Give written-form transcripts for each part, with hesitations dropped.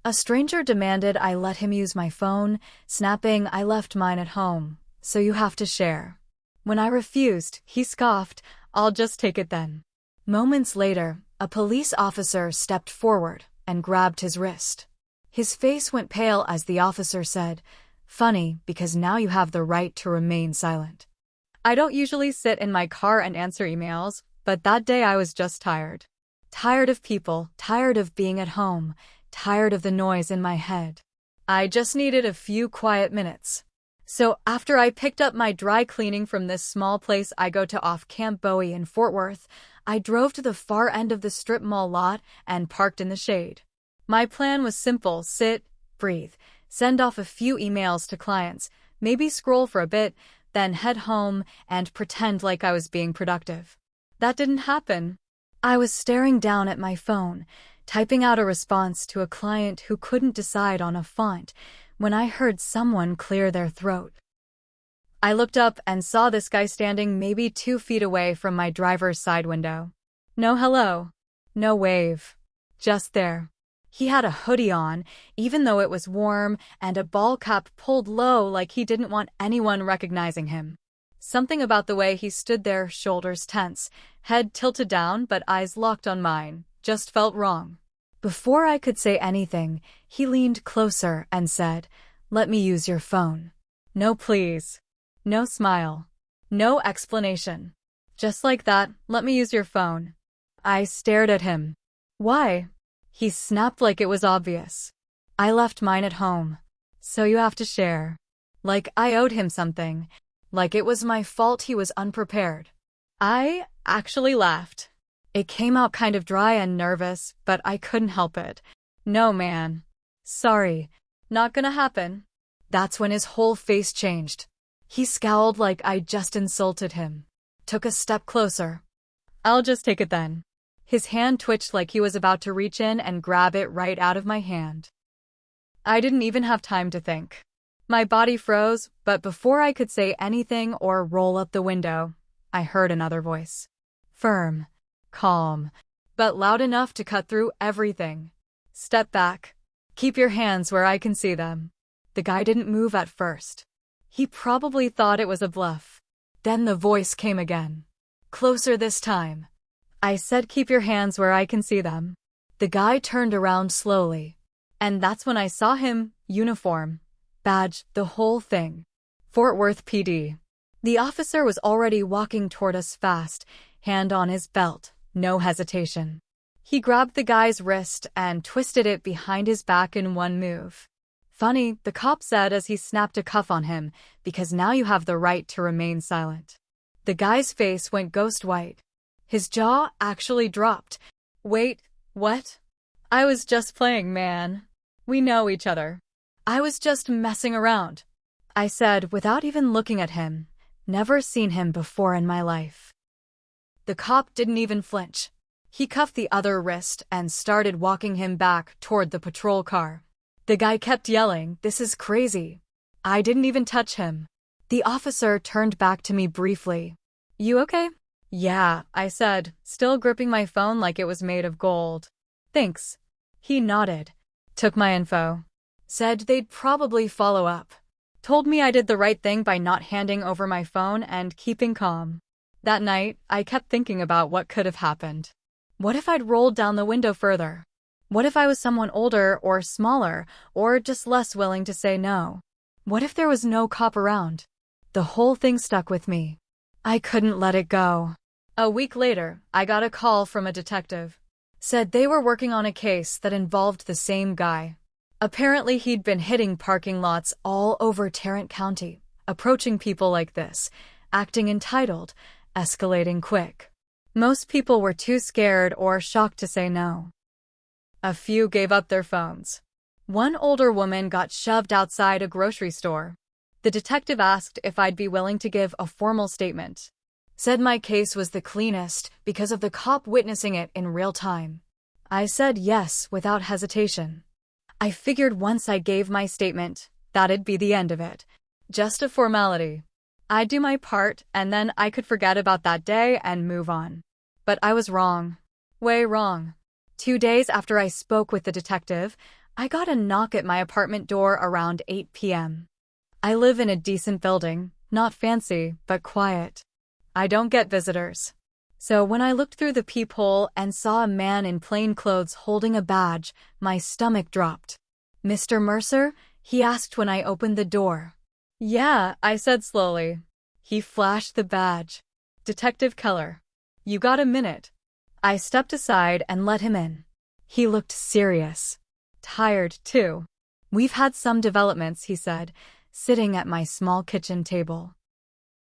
A stranger demanded I let him use my phone, snapping, "I left mine at home, so you have to share." When I refused, he scoffed, "I'll just take it then." Moments later, a police officer stepped forward and grabbed his wrist. His face went pale as the officer said, "Funny, because now you have the right to remain silent." I don't usually sit in my car and answer emails, but that day I was just tired. Tired of people, tired of being at home, tired of the noise in my head. I just needed a few quiet minutes. So after I picked up my dry cleaning from this small place I go to off Camp Bowie in Fort Worth, I drove to the far end of the strip mall lot and parked in the shade. My plan was simple: sit, breathe, send off a few emails to clients, maybe scroll for a bit, then head home and pretend like I was being productive. That didn't happen. I was staring down at my phone, typing out a response to a client who couldn't decide on a font, when I heard someone clear their throat. I looked up and saw this guy standing maybe 2 feet away from my driver's side window. No hello. No wave. Just there. He had a hoodie on, even though it was warm, and a ball cap pulled low like he didn't want anyone recognizing him. Something about the way he stood there, shoulders tense, head tilted down but eyes locked on mine, just felt wrong. Before I could say anything, he leaned closer and said, "Let me use your phone." No please. No smile. No explanation. Just like that, "Let me use your phone." I stared at him. Why? He snapped like it was obvious. "I left mine at home, so you have to share." Like I owed him something. Like it was my fault he was unprepared. I actually laughed. It came out kind of dry and nervous, but I couldn't help it. "No, man. Sorry. Not gonna happen." That's when his whole face changed. He scowled like I just insulted him. Took a step closer. "I'll just take it then." His hand twitched like he was about to reach in and grab it right out of my hand. I didn't even have time to think. My body froze, but before I could say anything or roll up the window, I heard another voice. Firm. Calm. But loud enough to cut through everything. "Step back. Keep your hands where I can see them." The guy didn't move at first. He probably thought it was a bluff. Then the voice came again. Closer this time. I said, "Keep your hands where I can see them." The guy turned around slowly. And that's when I saw him, uniform, badge, the whole thing. Fort Worth PD. The officer was already walking toward us fast, hand on his belt, no hesitation. He grabbed the guy's wrist and twisted it behind his back in one move. "Funny," the cop said as he snapped a cuff on him, "because now you have the right to remain silent." The guy's face went ghost white. His jaw actually dropped. "Wait, what?" "I was just playing, man. We know each other." "I was just messing around," I said without even looking at him. Never seen him before in my life. The cop didn't even flinch. He cuffed the other wrist and started walking him back toward the patrol car. The guy kept yelling, "This is crazy." I didn't even touch him. The officer turned back to me briefly. "You okay?" "Yeah," I said, still gripping my phone like it was made of gold. "Thanks." He nodded. Took my info. Said they'd probably follow up. Told me I did the right thing by not handing over my phone and keeping calm. That night, I kept thinking about what could have happened. What if I'd rolled down the window further? What if I was someone older or smaller, or just less willing to say no? What if there was no cop around? The whole thing stuck with me. I couldn't let it go. A week later, I got a call from a detective. Said they were working on a case that involved the same guy. Apparently he'd been hitting parking lots all over Tarrant County, approaching people like this, acting entitled, escalating quick. Most people were too scared or shocked to say no. A few gave up their phones. One older woman got shoved outside a grocery store. The detective asked if I'd be willing to give a formal statement. Said my case was the cleanest because of the cop witnessing it in real time. I said yes without hesitation. I figured once I gave my statement, that'd be the end of it. Just a formality. I'd do my part and then I could forget about that day and move on. But I was wrong. Way wrong. 2 days after I spoke with the detective, I got a knock at my apartment door around 8 p.m. I live in a decent building, not fancy, but quiet. I don't get visitors. So when I looked through the peephole and saw a man in plain clothes holding a badge, my stomach dropped. "Mr. Mercer?" he asked when I opened the door. "Yeah," I said slowly. He flashed the badge. "Detective Keller. You got a minute?" I stepped aside and let him in. He looked serious. Tired, too. "We've had some developments," he said, sitting at my small kitchen table.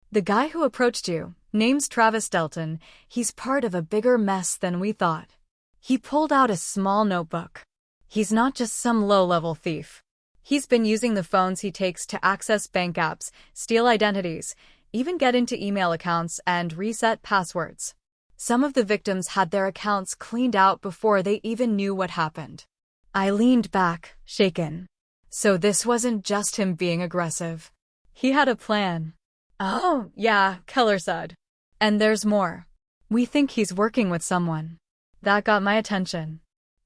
"The guy who approached you, name's Travis Delton. He's part of a bigger mess than we thought." He pulled out a small notebook. "He's not just some low-level thief. He's been using the phones he takes to access bank apps, steal identities, even get into email accounts and reset passwords. Some of the victims had their accounts cleaned out before they even knew what happened." I leaned back, shaken. So this wasn't just him being aggressive. He had a plan. "Oh, yeah," Keller said. "And there's more. We think he's working with someone." That got my attention.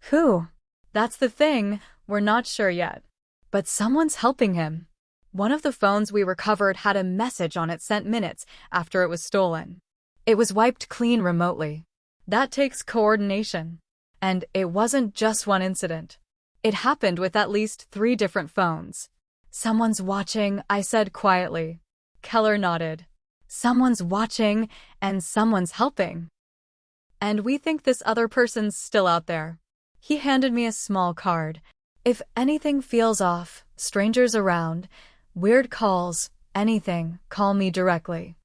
"Who?" "That's the thing, we're not sure yet. But someone's helping him." One of the phones we recovered had a message on it sent minutes after it was stolen. It was wiped clean remotely. That takes coordination. And it wasn't just one incident. It happened with at least 3 different phones. "Someone's watching," I said quietly. Keller nodded. "Someone's watching, and someone's helping. And we think this other person's still out there." He handed me a small card. "If anything feels off, strangers around, weird calls, anything, call me directly."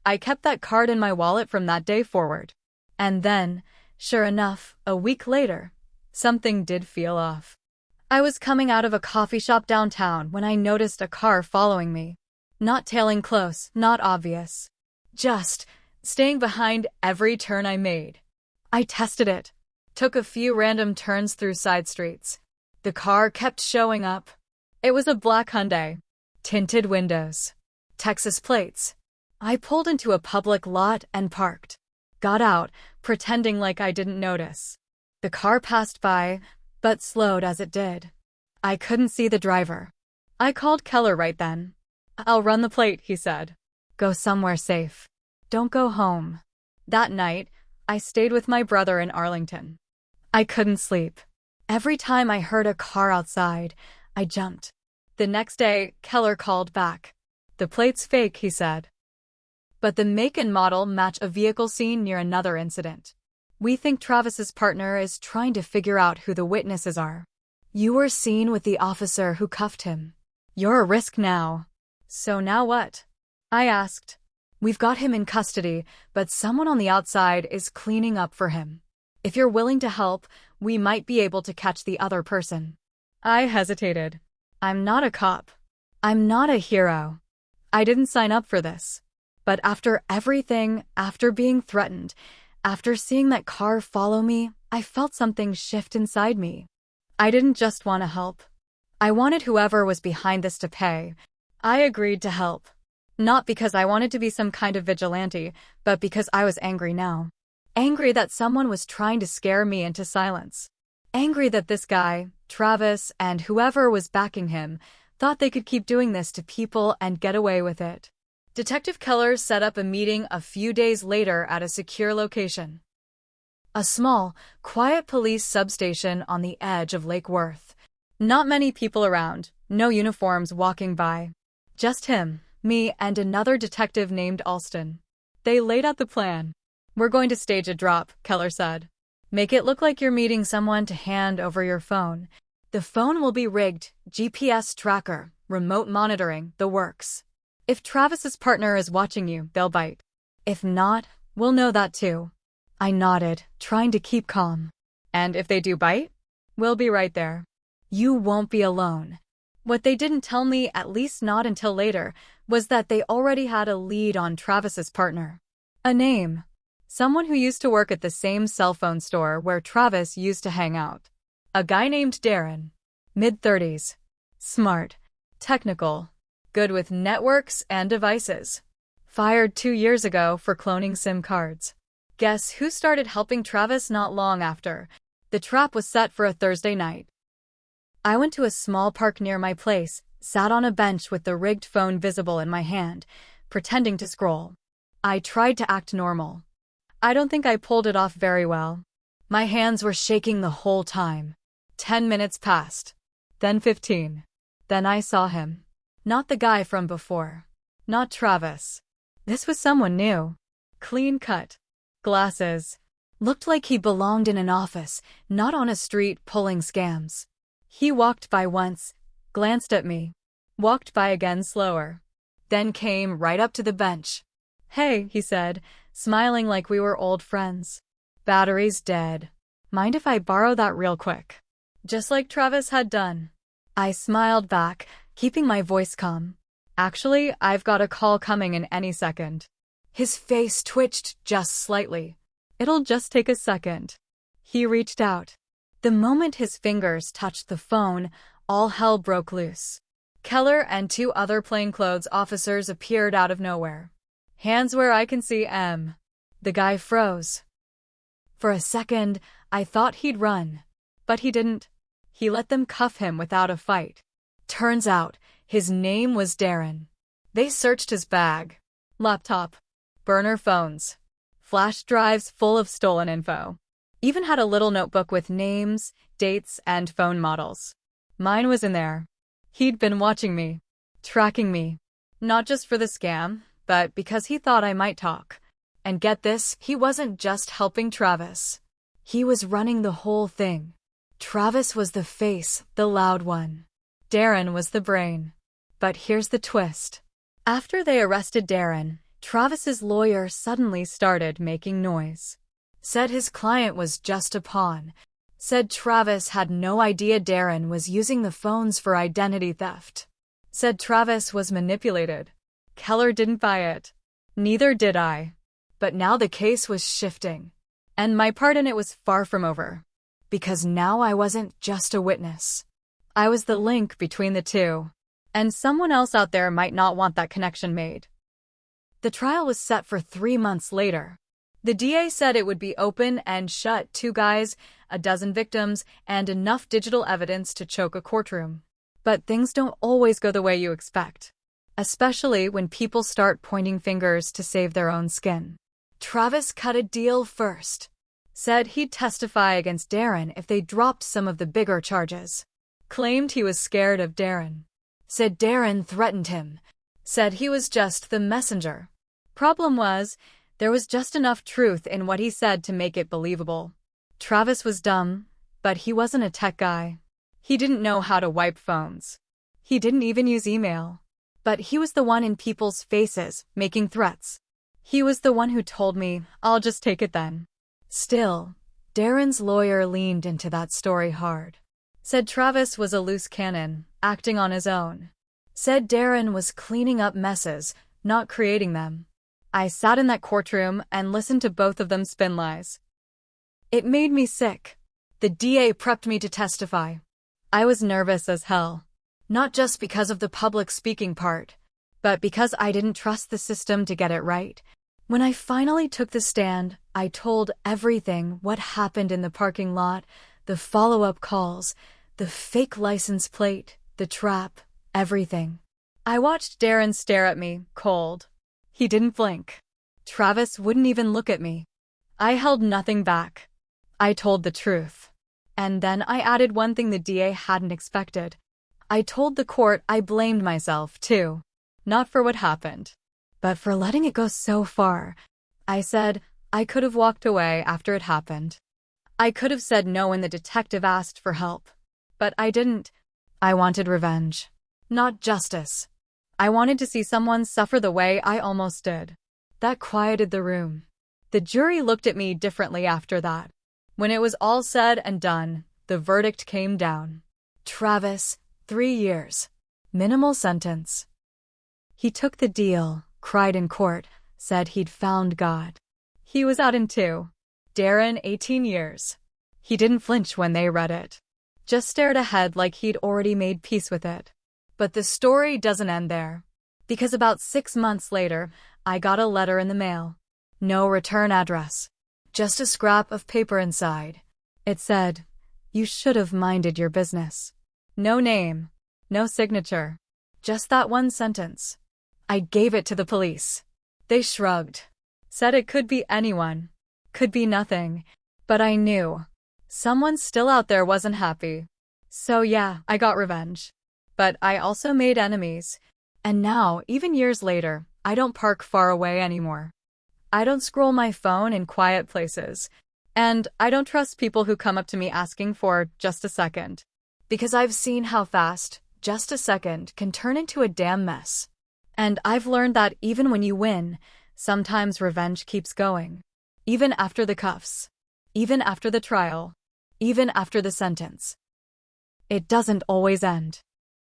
I kept that card in my wallet from that day forward. And then, sure enough, a week later, something did feel off. I was coming out of a coffee shop downtown when I noticed a car following me. Not tailing close, not obvious. Just staying behind every turn I made. I tested it. Took a few random turns through side streets. The car kept showing up. It was a black Hyundai. Tinted windows. Texas plates. I pulled into a public lot and parked. Got out, pretending like I didn't notice. The car passed by, but slowed as it did. I couldn't see the driver. I called Keller right then. "I'll run the plate," he said. "Go somewhere safe. Don't go home." That night, I stayed with my brother in Arlington. I couldn't sleep. Every time I heard a car outside, I jumped. The next day, Keller called back. "The plate's fake," he said. "But the make and model match a vehicle seen near another incident. We think Travis's partner is trying to figure out who the witnesses are. You were seen with the officer who cuffed him. You're a risk now." "So now what?" I asked. "We've got him in custody, but someone on the outside is cleaning up for him. If you're willing to help, we might be able to catch the other person." I hesitated. I'm not a cop. I'm not a hero. I didn't sign up for this. But after everything, after being threatened, after seeing that car follow me, I felt something shift inside me. I didn't just want to help. I wanted whoever was behind this to pay. I agreed to help. Not because I wanted to be some kind of vigilante, but because I was angry now. Angry that someone was trying to scare me into silence. Angry that this guy, Travis, and whoever was backing him, thought they could keep doing this to people and get away with it. Detective Keller set up a meeting a few days later at a secure location. A small, quiet police substation on the edge of Lake Worth. Not many people around, no uniforms walking by. Just him, me, and another detective named Alston. They laid out the plan. "We're going to stage a drop," Keller said. "Make it look like you're meeting someone to hand over your phone. The phone will be rigged, GPS tracker, remote monitoring, the works. If Travis's partner is watching you, they'll bite. If not, we'll know that too." I nodded, trying to keep calm. "And if they do bite? We'll be right there. You won't be alone." What they didn't tell me, at least not until later, was that they already had a lead on Travis's partner. A name. Someone who used to work at the same cell phone store where Travis used to hang out. A guy named Darren. Mid-30s. Smart. Technical. Good with networks and devices. Fired 2 years ago for cloning SIM cards. Guess who started helping Travis not long after? The trap was set for a Thursday night. I went to a small park near my place, sat on a bench with the rigged phone visible in my hand, pretending to scroll. I tried to act normal. I don't think I pulled it off very well. My hands were shaking the whole time. 10 minutes passed. Then 15. Then I saw him. Not the guy from before. Not Travis. This was someone new. Clean cut. Glasses. Looked like he belonged in an office, not on a street pulling scams. He walked by once, glanced at me. Walked by again slower. Then came right up to the bench. "Hey," he said, smiling like we were old friends. "Battery's dead. Mind if I borrow that real quick?" Just like Travis had done. I smiled back, keeping my voice calm. "Actually, I've got a call coming in any second." His face twitched just slightly. "It'll just take a second." He reached out. The moment his fingers touched the phone, all hell broke loose. Keller and 2 other plainclothes officers appeared out of nowhere. "Hands where I can see 'em." The guy froze. For a second, I thought he'd run. But he didn't. He let them cuff him without a fight. Turns out, his name was Darren. They searched his bag. Laptop. Burner phones. Flash drives full of stolen info. Even had a little notebook with names, dates, and phone models. Mine was in there. He'd been watching me. Tracking me. Not just for the scam, but because he thought I might talk. And get this, he wasn't just helping Travis. He was running the whole thing. Travis was the face, the loud one. Darren was the brain. But here's the twist. After they arrested Darren, Travis's lawyer suddenly started making noise. Said his client was just a pawn. Said Travis had no idea Darren was using the phones for identity theft. Said Travis was manipulated. Keller didn't buy it. Neither did I. But now the case was shifting. And my part in it was far from over. Because now I wasn't just a witness. I was the link between the two. And someone else out there might not want that connection made. The trial was set for 3 months later. The DA said it would be open and shut, 2 guys, a dozen victims, and enough digital evidence to choke a courtroom. But things don't always go the way you expect. Especially when people start pointing fingers to save their own skin. Travis cut a deal first. Said he'd testify against Darren if they dropped some of the bigger charges. Claimed he was scared of Darren. Said Darren threatened him. Said he was just the messenger. Problem was, there was just enough truth in what he said to make it believable. Travis was dumb, but he wasn't a tech guy. He didn't know how to wipe phones. He didn't even use email. But he was the one in people's faces, making threats. He was the one who told me, "I'll just take it then." Still, Darren's lawyer leaned into that story hard. Said Travis was a loose cannon, acting on his own. Said Darren was cleaning up messes, not creating them. I sat in that courtroom and listened to both of them spin lies. It made me sick. The DA prepped me to testify. I was nervous as hell. Not just because of the public speaking part, but because I didn't trust the system to get it right. When I finally took the stand, I told everything: what happened in the parking lot, the follow-up calls, the fake license plate, the trap, everything. I watched Darren stare at me, cold. He didn't blink. Travis wouldn't even look at me. I held nothing back. I told the truth. And then I added one thing the DA hadn't expected. I told the court I blamed myself, too. Not for what happened, but for letting it go so far. I said I could have walked away after it happened. I could have said no when the detective asked for help. But I didn't. I wanted revenge. Not justice. I wanted to see someone suffer the way I almost did. That quieted the room. The jury looked at me differently after that. When it was all said and done, the verdict came down. Travis, 3 years. Minimal sentence. He took the deal, cried in court, said he'd found God. He was out in 2. Darren, 18 years. He didn't flinch when they read it. Just stared ahead like he'd already made peace with it. But the story doesn't end there. Because about 6 months later, I got a letter in the mail. No return address. Just a scrap of paper inside. It said, "You should have minded your business." No name. No signature. Just that one sentence. I gave it to the police. They shrugged. Said it could be anyone. Could be nothing. But I knew. Someone still out there wasn't happy. So yeah, I got revenge. But I also made enemies. And now, even years later, I don't park far away anymore. I don't scroll my phone in quiet places. And I don't trust people who come up to me asking for just a second. Because I've seen how fast just a second can turn into a damn mess. And I've learned that even when you win, sometimes revenge keeps going. Even after the cuffs. Even after the trial. Even after the sentence. It doesn't always end.